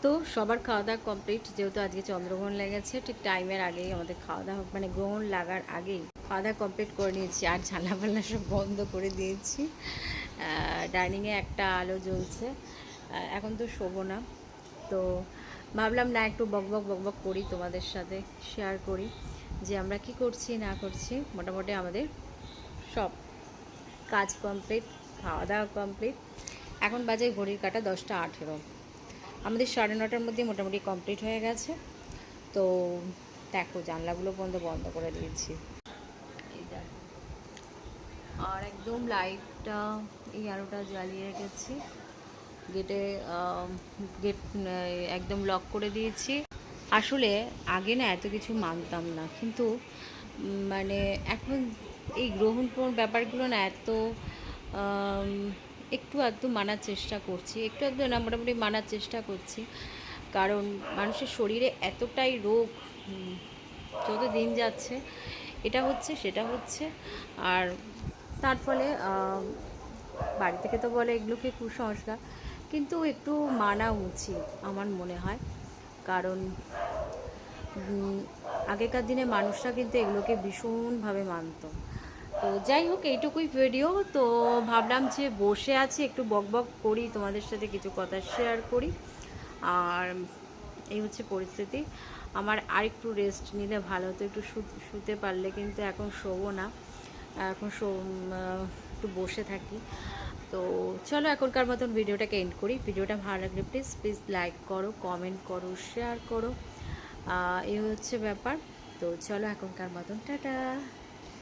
তো সবার খাওয়া দাওয়া কমপ্লিট, যেহেতু আজকে চন্দ্রগ্রহণ লেগেছে ঠিক টাইমের আগেই আমাদের খাওয়া দাওয়া মানে গ্রহণ লাগার আগেই খাওয়া দাওয়া কমপ্লিট করে নিয়েছি। আর জানলা ফাল্লা সব বন্ধ করে দিয়েছি। ডাইনিংয়ে একটা আলো জ্বলছে। এখন তো শোবো না, তো ভাবলাম না একটু বকবক বকবক করি, তোমাদের সাথে শেয়ার করি যে আমরা কি করছি না করছি। মোটামুটি আমাদের সব কাজ কমপ্লিট, খাওয়া দাওয়া কমপ্লিট। এখন বাজে ঘড়ির কাঁটা 10টা 18। আমাদের 9:30টার মধ্যে মোটামুটি কমপ্লিট হয়ে গেছে। তো দেখো জানলাগুলো বন্ধ বন্ধ করে দিয়েছি। এই দেখো, আর একদম লাইটটা এই আলোটা জ্বালিয়ে রেখেছি। গেটে গেট একদম লক করে দিয়েছি। আসলে আগে না এত কিছু মানতাম না, কিন্তু মানে এখন এই গ্রহণ ব্যাপারগুলো না এত আম, একটু আধটু মানার চেষ্টা করছি, একটু আধটু না মোটামুটি মানার চেষ্টা করছি। কারণ মানুষের শরীরে এতটাই রোগ, যত দিন যাচ্ছে এটা হচ্ছে সেটা হচ্ছে। আর তার ফলে বাড়ি থেকে তো বলে এগুলোকে কুসংস্কার, কিন্তু একটু মানা উচিত আমার মনে হয়। কারণ আগেকার দিনে মানুষরা কিন্তু এগুলোকে ভীষণভাবে মানত। তো যাই হোক, এইটুকুই ভিডিও। তো ভাবলাম যে বসে আছি একটু বকবক করি, তোমাদের সাথে কিছু কথা শেয়ার করি। আর এই হচ্ছে পরিস্থিতি। আমার আরেকটু রেস্ট নিলে ভালো হতো, একটু শুতে পারলে, কিন্তু এখন শোবো না, এখন একটু বসে থাকি। তো চলো এখনকার মতন ভিডিওটাকে এন্ড করি। ভিডিওটা ভালো লাগলে প্লিজ প্লিজ লাইক করো, কমেন্ট করো, শেয়ার করো। এই হচ্ছে ব্যাপার। তো চলো এখনকার মতন টাটা।